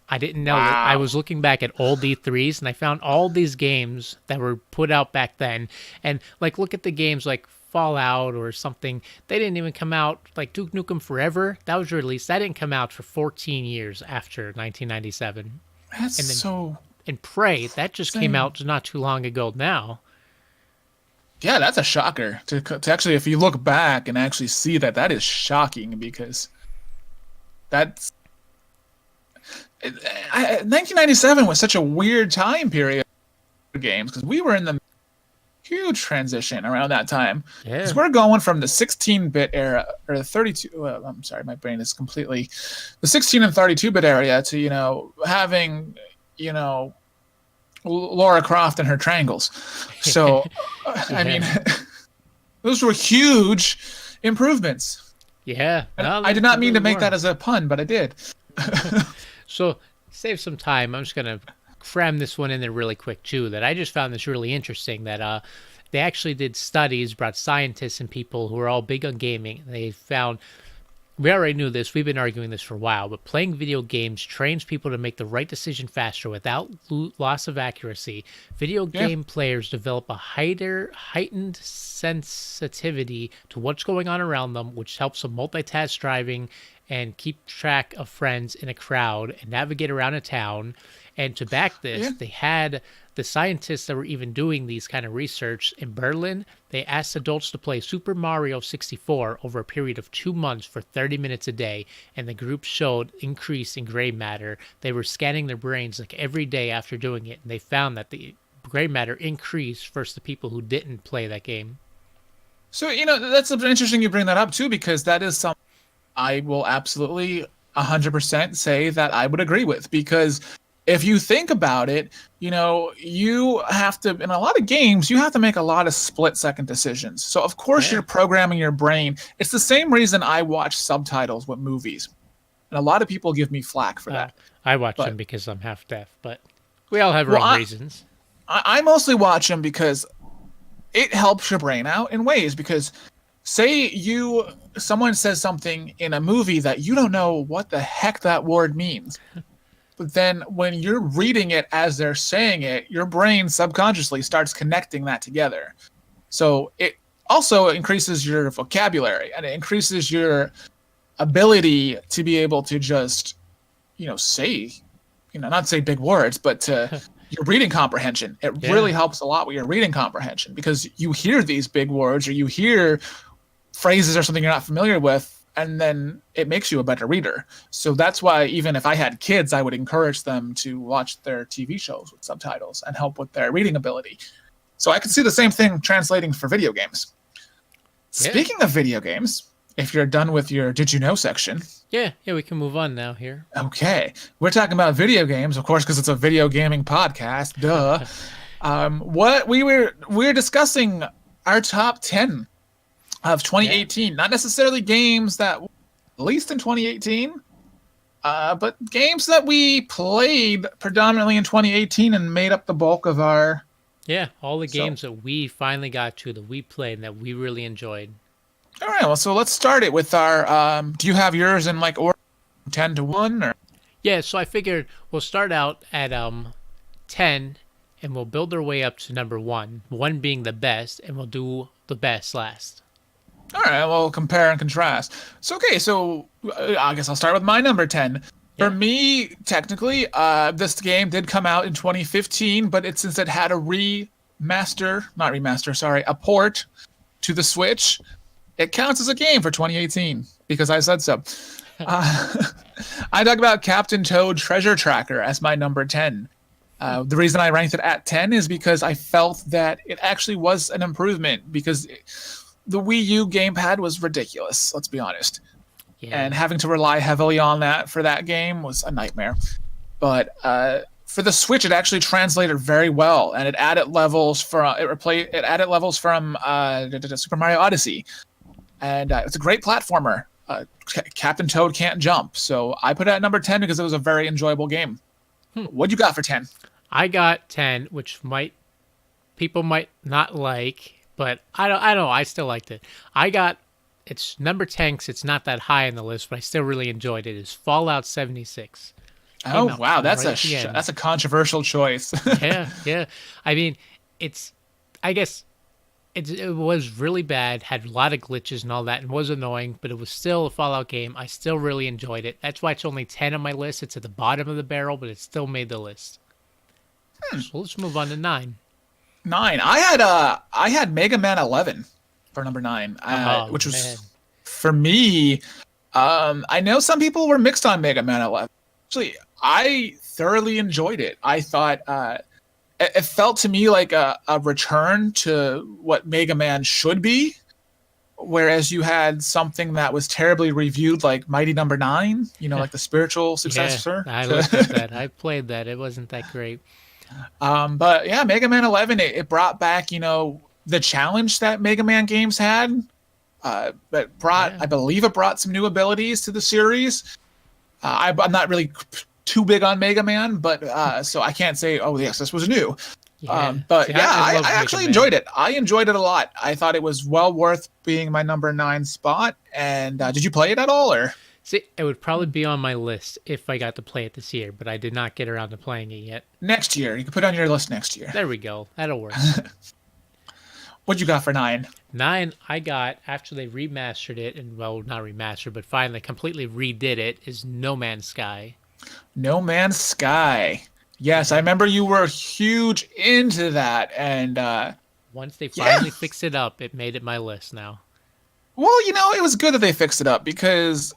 I didn't know that. I Wow. was looking back at old E3s and I found all these games that were put out back then. And like, look at the games like Fallout or something. They didn't even come out. Like Duke Nukem Forever, that was released. That didn't come out for 14 years after 1997. That's And then so and Prey, that just came insane. out not too long ago now. Yeah, that's a shocker to actually, if you look back and actually see that, that is shocking because that's 1997 was such a weird time period for games because we were in the huge transition around that time Yeah. because we're going from the 16-bit era or the 32. I'm sorry, my brain is completely the 16 and 32-bit area to having Laura Croft and her triangles. So, I Yeah. mean, those were huge improvements. Yeah. And No, I did they not mean to really make were. that as a pun, but I did. So, save some time. I'm just going to cram this one in there really quick, too, that I just found this really interesting that they actually did studies, brought scientists and people who are all big on gaming. They found, we already knew this, we've been arguing this for a while, but playing video games trains people to make the right decision faster without loss of accuracy. Video Yeah. game players develop a heightened sensitivity to what's going on around them, which helps them multitask driving and keep track of friends in a crowd and navigate around a town. And to back this, Yeah. they had the scientists that were even doing these kind of research in Berlin. They asked adults to play Super Mario 64 over a period of 2 months for 30 minutes a day, and the group showed increase in gray matter. They were scanning their brains like every day after doing it, and they found that the gray matter increased versus the people who didn't play that game. So, that's interesting you bring that up too, because that is something I will absolutely 100% say that I would agree with. Because if you think about it, you have to, in a lot of games, you have to make a lot of split-second decisions. So, of course, Yeah. you're programming your brain. It's the same reason I watch subtitles with movies. And a lot of people give me flack for that. I watch But- them because I'm half deaf, but we all have our Well, own I- reasons. I mostly watch them because it helps your brain out in ways because say someone says something in a movie that you don't know what the heck that word means. But then when you're reading it as they're saying it, your brain subconsciously starts connecting that together. So it also increases your vocabulary and it increases your ability to be able to just, say, not say big words, but to your reading comprehension. It Yeah. really helps a lot with your reading comprehension because you hear these big words or you hear phrases or something you're not familiar with and then it makes you a better reader. So that's why even if I had kids, I would encourage them to watch their TV shows with subtitles and help with their reading ability. So I can see the same thing translating for video games. Yeah. Speaking of video games, if you're done with your Did You Know section. Yeah, we can move on now here. Okay. We're talking about video games, of course, because it's a video gaming podcast. Duh. What we're discussing our top 10 of 2018. Yeah. Not necessarily games that released in 2018, but games that we played predominantly in 2018 and made up the bulk of our... Yeah, all the games that we finally got to, that we played, and that we really enjoyed. All right, well, so let's start it with our... do you have yours in, like, order 10 to 1? Or? Yeah, so I figured we'll start out at 10, and we'll build our way up to number 1. 1 being the best, and we'll do the best last. All right, well, compare and contrast. So, okay, so I guess I'll start with my number 10. For me, technically, this game did come out in 2015, but since it had a a port to the Switch, it counts as a game for 2018 because I said so. I talk about Captain Toad Treasure Tracker as my number 10. The reason I ranked it at 10 is because I felt that it actually was an improvement because the Wii U gamepad was ridiculous, let's be honest. Yeah. And having to rely heavily on that for that game was a nightmare. But for the Switch, it actually translated very well, and it added levels from Super Mario Odyssey, and it's a great platformer. Captain Toad can't jump, so I put it at number 10 because it was a very enjoyable game. What you got for 10? I got 10, which people might not like, but I don't know. I still liked it. It's number 10 because it's not that high on the list, but I still really enjoyed it. Is Fallout 76. Oh, wow. That's a controversial choice. Yeah. I mean, I guess it was really bad, had a lot of glitches and all that, and was annoying, but it was still a Fallout game. I still really enjoyed it. That's why it's only 10 on my list. It's at the bottom of the barrel, but it still made the list. So let's move on to 9. 9. I had Mega Man 11 for number 9, which was for me. I know some people were mixed on Mega Man 11. Actually, I thoroughly enjoyed it. I thought it felt to me like a return to what Mega Man should be, whereas you had something that was terribly reviewed, like Mighty Number 9. Like the spiritual successor. Yeah, I looked at that. I played that. It wasn't that great. But yeah, Mega Man 11. It brought back the challenge that Mega Man games had. I believe it brought some new abilities to the series. I'm not really too big on Mega Man, but so I can't say, oh yes, this was new. Yeah. I actually enjoyed it. I enjoyed it a lot. I thought it was well worth being my number 9 spot. And did you play it at all, or? See, it would probably be on my list if I got to play it this year, but I did not get around to playing it yet. Next year. You can put it on your list next year. There we go. That'll work. What'd you got for 9? 9, I got, after they remastered it, and well, not remastered, but finally completely redid it, is No Man's Sky. No Man's Sky. Yes, I remember you were huge into that, and once they finally fixed it up, it made it my list now. Well, it was good that they fixed it up, because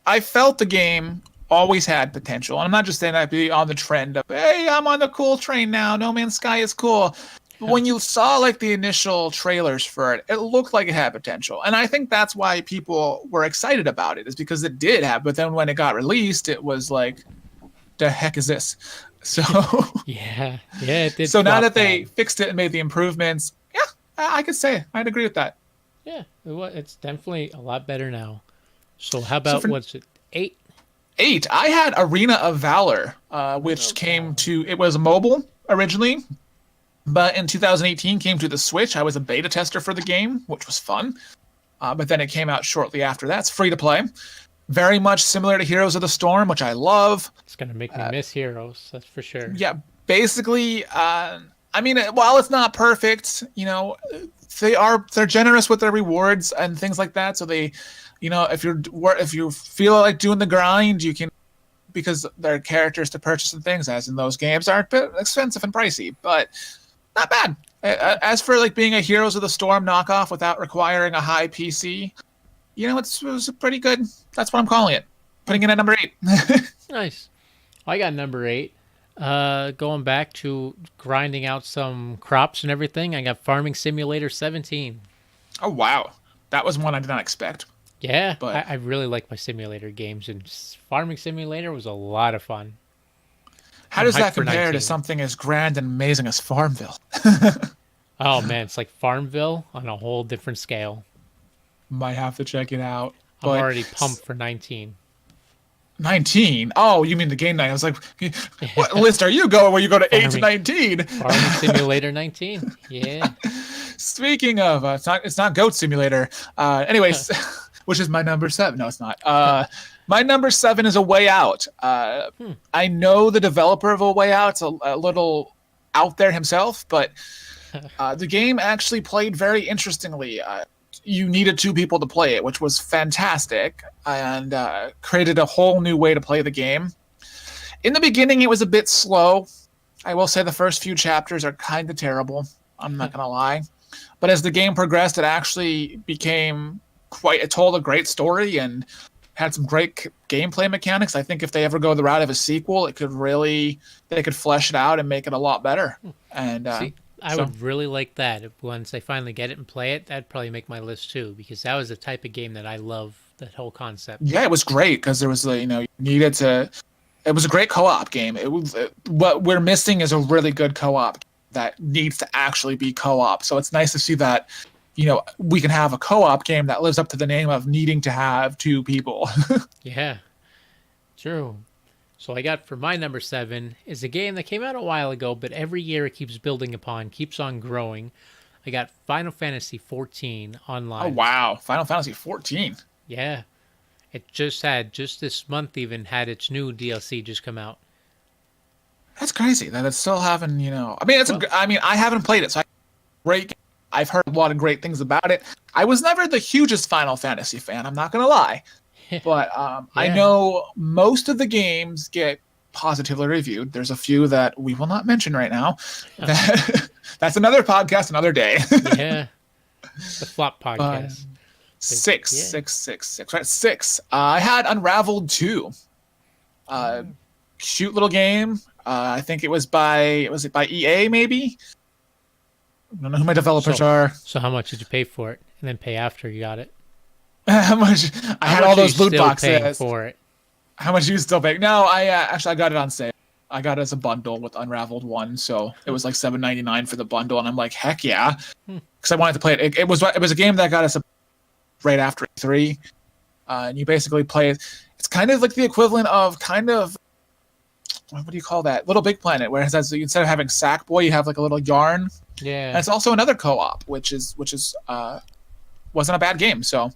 I felt the game always had potential. And I'm not just saying I'd be on the trend of, hey, I'm on the cool train now, No Man's Sky is cool. But when you saw the initial trailers for it, it looked like it had potential. And I think that's why people were excited about it, is because it did have, but then when it got released, it was like, the heck is this? So yeah, it did. So now that they fixed it and made the improvements, I could say I'd agree with that. Yeah, it's definitely a lot better now. So how about, what's it, 8? 8. I had Arena of Valor, which it was mobile originally, but in 2018 came to the Switch. I was a beta tester for the game, which was fun. But then it came out shortly after that. It's free to play. Very much similar to Heroes of the Storm, which I love. It's going to make me miss Heroes, that's for sure. Yeah, basically, while it's not perfect, they're generous with their rewards and things like that. So they, if you feel like doing the grind, you can, because there are characters to purchase and things, as in those games are a bit expensive and pricey, but not bad. As for being a Heroes of the Storm knockoff without requiring a high PC, it was pretty good. That's what I'm calling it. Putting it at number 8. Nice. I got number 8. Going back to grinding out some crops and everything, I got Farming Simulator 17. Oh, wow. That was one I did not expect. Yeah, But I really like my simulator games, and Farming Simulator was a lot of fun. how I'm does hyped that for compare to 19. something as grand and amazing as Farmville? Oh man, it's like Farmville on a whole different scale. Might have to check it out. I'm But already pumped for 19. 19? Oh, you mean the game night? I was like, what list are you going where you go to 8 to Farming. 19? Farming Simulator 19. Yeah. Speaking of, it's not Goat Simulator. Anyways, which is my number 7. No, it's not. My number 7 is A Way Out. I know the developer of A Way Out's a little out there himself, but the game actually played very interestingly. You needed 2 people to play it, which was fantastic, and created a whole new way to play the game. In the beginning, it was a bit slow. I will say the first few chapters are kind of terrible. I'm not going to lie. But as the game progressed, it actually became it told a great story and had some great gameplay mechanics. I think if they ever go the route of a sequel, they could flesh it out and make it a lot better. And See, I would really like that. Once I finally get it and play it, that'd probably make my list too, because that was the type of game that I love, that whole concept. yeah, it was great because there was you needed to. It was a great co-op game. It was what we're missing is a really good co-op that needs to actually be co-op. So it's nice to see that, we can have a co-op game that lives up to the name of needing to have 2 people. Yeah, true. So I got for my number 7 is a game that came out a while ago, but every year it keeps building upon, keeps on growing. I got Final Fantasy 14 online. Oh wow, Final Fantasy 14. Yeah. It just this month even had its new DLC just come out. That's crazy that it's still having, I mean, Well, I haven't played it, so great. I've heard a lot of great things about it. I was never the hugest Final Fantasy fan, I'm not going to lie. But I Yeah. know most of the games get positively reviewed. There's a few that we will not mention right now. That's another podcast, another day. Yeah. The Flop Podcast. Six, Yeah. right? 6. I had Unraveled 2. Cute little game. I think it was by EA maybe. I don't know who my developers are. So how much did you pay for it? And then pay after you got it? How much? I had How all much are those you loot still paying boxes. for it? How much are you still paying? No, I actually I got it on sale. I got it as a bundle with Unraveled 1, so it was like $7.99 for the bundle, and I'm like, heck yeah, because I wanted to play it. It was a game that got us right after 3, and you basically play it. It's kind of like the equivalent of what do you call that? Little Big Planet, where it says instead of having Sackboy, you have like a little yarn. Yeah. And it's also another co-op, which is wasn't a bad game. So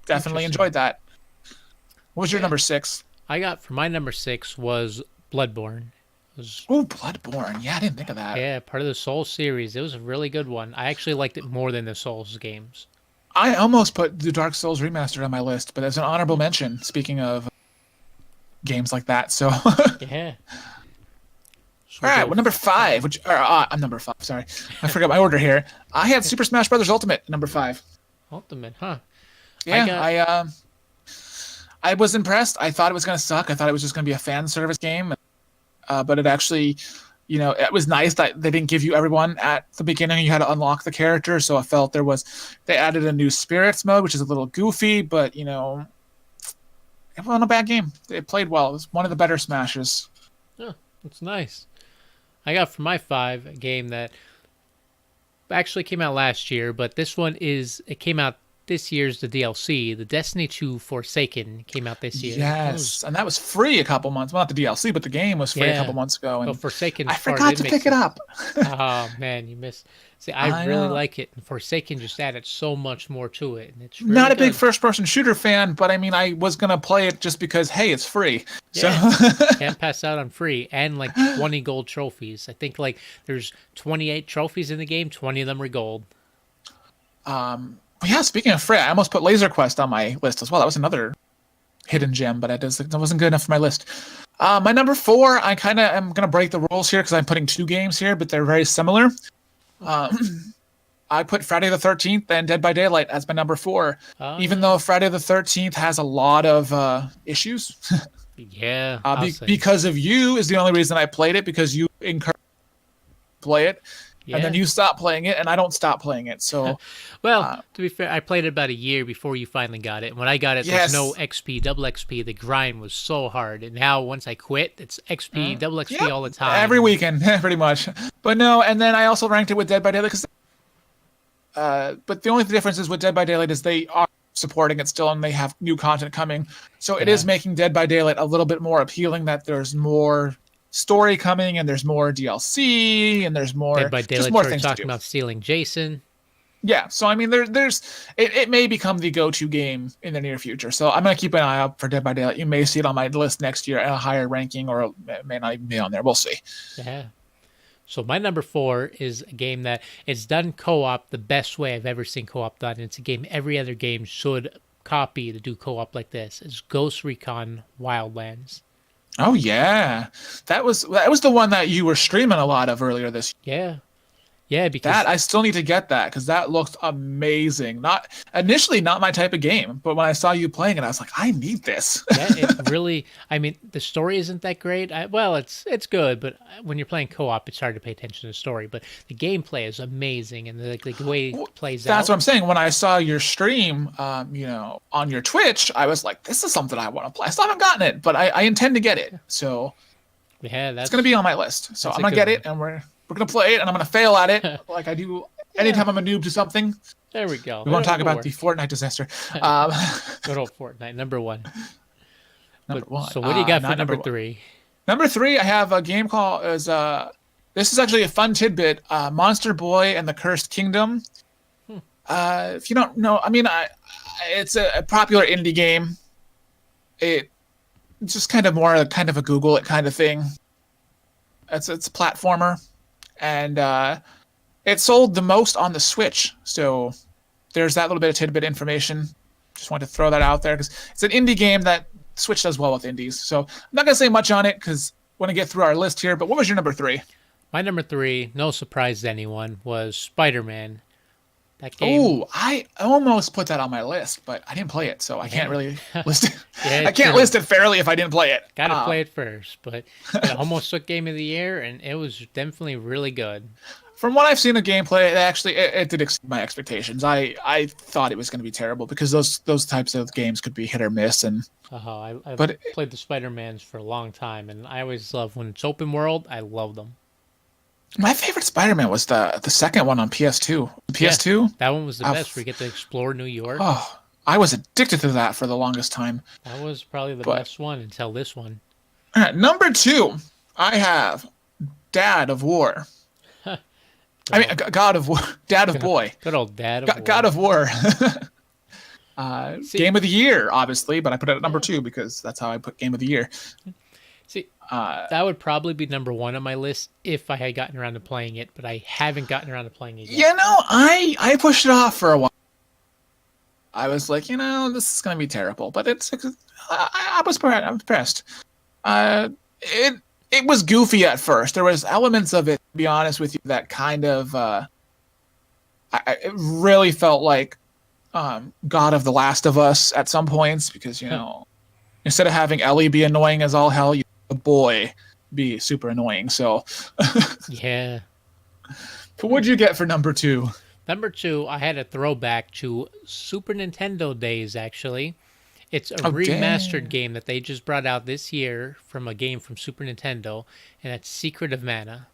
definitely enjoyed that. What was your number 6? I got for my number 6 was Bloodborne. Oh, Bloodborne. Yeah, I didn't think of that. Yeah, part of the Souls series. It was a really good one. I actually liked it more than the Souls games. I almost put the Dark Souls Remastered on my list, but it's an honorable mention. Speaking of games like that, so. Yeah. All right, well, number 5. I'm number 5. Sorry, I forgot my order here. I had Super Smash Brothers Ultimate number 5. Ultimate, huh? Yeah, I was impressed. I thought it was going to suck. I thought it was just going to be a fan service game, but it actually, it was nice that they didn't give you everyone at the beginning. You had to unlock the character, so I felt they added a new spirits mode, which is a little goofy, but it wasn't a bad game. It played well. It was one of the better Smashes. Oh, that's nice. I got for my 5 a game that actually came out last year, but it came out this year's the DLC. The Destiny 2 Forsaken came out this year. Yes, and that was free a couple months. Well, not the DLC, but the game was free a couple months ago. And Forsaken. I forgot to pick it up. Oh man, you missed. See, I really know. like it. And Forsaken just added so much more to it, and it's really Not a big good. first-person shooter fan, but I mean, I was gonna play it just because, hey, it's free. Yeah. So Can't pass out on free, and like 20 gold trophies. I think like there's 28 trophies in the game. 20 of them are gold. But yeah, speaking of free, I almost put Laser Quest on my list as well. That was another hidden gem, but that wasn't good enough for my list. My number 4, I kind of am going to break the rules here because I'm putting 2 games here, but they're very similar. I put Friday the 13th and Dead by Daylight as my number 4. Oh, Even yeah. though Friday the 13th has a lot of issues. Yeah, I'll say. Because of you is the only reason I played it, because you encouraged me to play it. And then Yeah. you stop playing it, and I don't stop playing it. So, Well, to be fair, I played it about a year before you finally got it. When I got it, there's no yes. XP, double XP. The grind was so hard. And now, once I quit, it's XP, double XP Yep. all the time. Every weekend, pretty much. But no, and then I also ranked it with Dead by Daylight, because but the only difference is with Dead by Daylight is they are supporting it still, and they have new content coming. So it is Yeah. making Dead by Daylight a little bit more appealing, that there's more story coming, and there's more DLC, and there's more Dead by just Daylight more started things to talking do. about stealing Jason. Yeah, so I mean, it may become the go-to game in the near future. So I'm gonna keep an eye out for Dead by Daylight. You may see it on my list next year at a higher ranking, or it may not even be on there. We'll see. Yeah. So my number 4 is a game that it's done co-op the best way I've ever seen co-op done. It's a game every other game should copy to do co-op like this. It's Ghost Recon Wildlands. Oh yeah, that was the one that you were streaming a lot of earlier this year. Yeah. Yeah, because That I still need to get that, because that looked amazing. Not initially not my type of game, but when I saw you playing it, I was like, I need this. yeah, it really. I mean, the story isn't that great. Well, it's good, but when you're playing co-op, it's hard to pay attention to the story. But the gameplay is amazing, and the way it plays That's out. what I'm saying. When I saw your stream, on your Twitch, I was like, this is something I want to play. I still haven't gotten it, but I intend to get it. So Yeah, it's gonna be on my list. So that's I'm a gonna good get it, and we're gonna play it, and I'm gonna fail at it like I do anytime I'm a noob to something. There we go. We want to talk It'll about work. the Fortnite disaster. Good old Fortnite, number 1. Number one. So what do you got for not number one. 3? Number 3, I have a game called this is actually a fun tidbit. Monster Boy and the Cursed Kingdom. If you don't know, I mean, it's a popular indie game. It's just kind of more kind of a Google it kind of thing. It's a platformer, and it sold the most on the Switch. So there's that little bit of tidbit information. Just wanted to throw that out there, because it's an indie game that Switch does well with indies. So I'm not gonna say much on it, because I want to get through our list here. But what was your number 3? My number 3, no surprise to anyone, was Spider-Man. That game. Oh, I almost put that on my list, but I didn't play it, so I can't really list it. Yeah, I can't true. list it fairly if I didn't play it. Gotta play it first, but it almost took Game of the Year, and it was definitely really good. From what I've seen of gameplay, it did exceed my expectations. I thought it was going to be terrible, because those types of games could be hit or miss, and I've But- played the Spider-Mans for a long time, and I always love when it's open world. I love them. my favorite Spider-Man was the second one on PS2. PS2. That one was the I've- best. We get to explore New York. Oh, I was addicted to that for the longest time. That was probably the But- best one until this one. All right, number 2, I have Dad of War. I mean, God of War, Dad of Boy, Good old Dad of War. God of War. See- Game of the Year, obviously, but I put it at number 2 because that's how I put Game of the Year. See, that would probably be number 1 on my list if I had gotten around to playing it, but I haven't gotten around to playing it yet. You know, I pushed it off for a while. I was like, this is gonna be terrible, but I was impressed. It was goofy at first. There was elements of it, to be honest with you, that kind of it really felt like God of the Last of Us at some points, because instead of having Ellie be annoying as all hell, you the boy be super annoying. So, Yeah. but what'd you get for number 2? Number 2, I had a throwback to Super Nintendo days, actually. It's a remastered dang. game that they just brought out this year from a game from Super Nintendo, and that's Secret of Mana.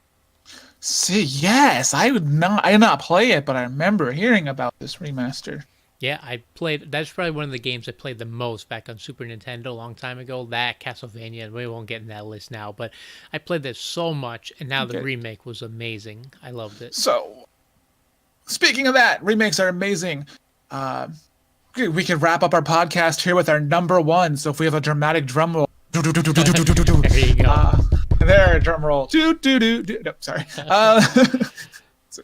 See, yes, I did not play it, but I remember hearing about this remaster. Yeah, that's probably one of the games I played the most back on Super Nintendo a long time ago. That, Castlevania, we won't get in that list now, but I played that so much, and now the Okay. remake was amazing. I loved it. So, speaking of that, remakes are amazing. We could wrap up our podcast here with our number 1. So if we have a dramatic drum roll. There you go. There, drum roll. No, sorry.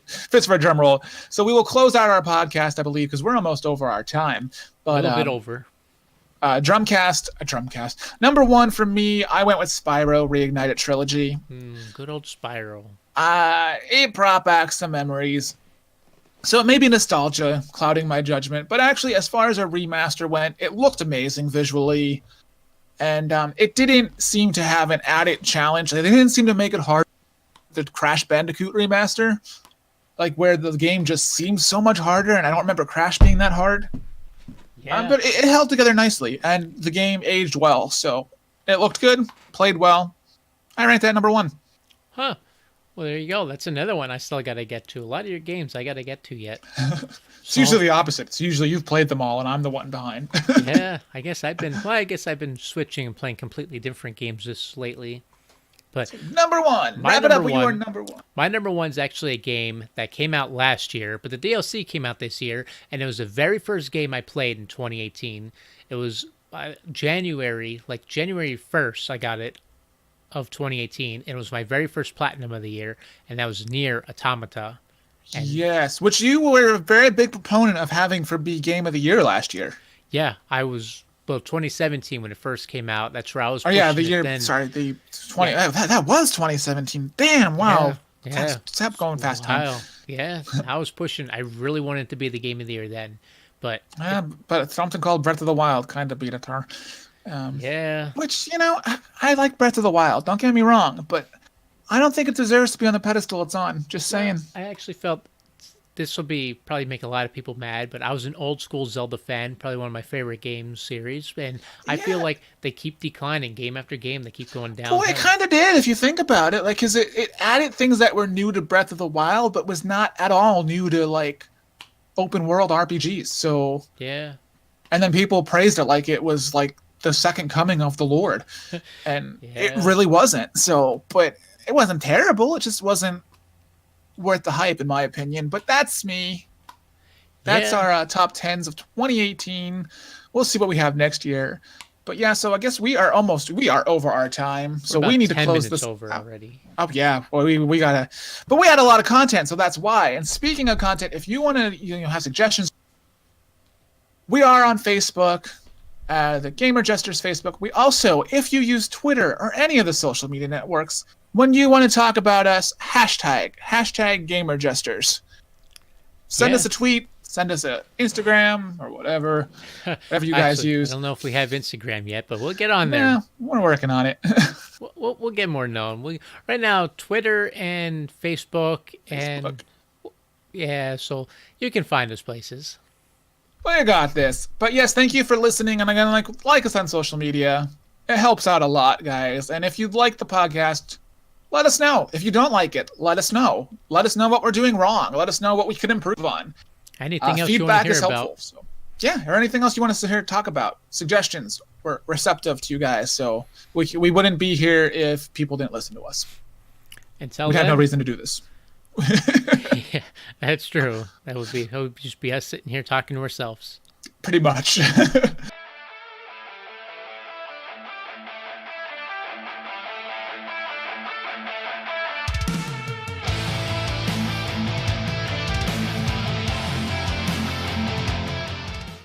Fits for a drum roll. So we will close out our podcast, I believe, because we're almost over our time. a But little bit over. Drumcast. Number 1 for me, I went with Spyro Reignited Trilogy. Good old Spyro. It brought back some memories. So it may be nostalgia clouding my judgment, but actually, as far as a remaster went, it looked amazing visually, and it didn't seem to have an added challenge. They didn't seem to make it hard. The Crash Bandicoot remaster, like where the game just seems so much harder, and I don't remember Crash being that hard. Yeah. But it held together nicely, and the game aged well, so it looked good, played well. I ranked that number 1. Huh. Well, there you go. That's another one I still got to get to. A lot of your games I got to get to yet. It's usually the opposite. It's usually you've played them all, and I'm the one behind. Yeah, I guess I've been switching and playing completely different games this lately. But Number 1. My Wrap it up number with your one- number 1. my number one's actually a game that came out last year, but the DLC came out this year, and it was the very first game I played in 2018. It was January 1st, I got it, of 2018. It was my very first platinum of the year, and that was Nier Automata. And Yes, which you were a very big proponent of having for be Game of the Year last year. yeah, I was, well, 2017 when it first came out. That's where I was Oh yeah, the pushing it year. then. Sorry, the 20. That was 2017. Damn! Wow. Yeah. Stop going fast time. Wow. Yeah, I was pushing. I really wanted it to be the game of the year then, but Yeah, but something called Breath of the Wild kind of beat it her. yeah, Which, I like Breath of the Wild. Don't get me wrong, but I don't think it deserves to be on the pedestal it's on. Just saying. I actually felt this will probably make a lot of people mad, but I was an old school Zelda fan, probably one of my favorite game series, and I feel Yeah. like they keep declining game after game. They keep going down. Well, it kind of did if you think about it. Like, cause it added things that were new to Breath of the Wild, but was not at all new to like open world RPGs. So, Yeah, and then people praised it like it was like the second coming of the Lord, and it Yeah. really wasn't. So, but it wasn't terrible. It just wasn't worth the hype, in my opinion. But that's me. That's Yeah. our top tens of 2018. We'll see what we have next year. But yeah, so I guess we are over our time. So We're we about need to 10 close minutes this over out. already. Oh yeah, well we gotta, but we had a lot of content, so that's why. And speaking of content, if you want to have suggestions, we are on Facebook, the Gamer Jesters Facebook. We also, if you use Twitter or any of the social media networks, when you want to talk about us, hashtag Gamer Jesters. Send Yeah. us a tweet, send us a Instagram or whatever you guys Actually, use. I don't know if we have Instagram yet, but we'll get on there. Yeah, we're working on it. We'll get more known. Right now, Twitter and Facebook, and yeah, so you can find those places. We got this. But yes, thank you for listening. And again, like us on social media. It helps out a lot, guys. And if you like the podcast, let us know. If you don't like it, let us know. Let us know what we're doing wrong. Let us know what we could improve on. Anything else you want Feedback to hear is helpful. about? So, yeah, or anything else you want us to hear talk about. Suggestions. We're receptive to you guys. So we wouldn't be here if people didn't listen to us. Until We'd then, have no reason to do this. yeah, that's true. That would just be us sitting here talking to ourselves. Pretty much.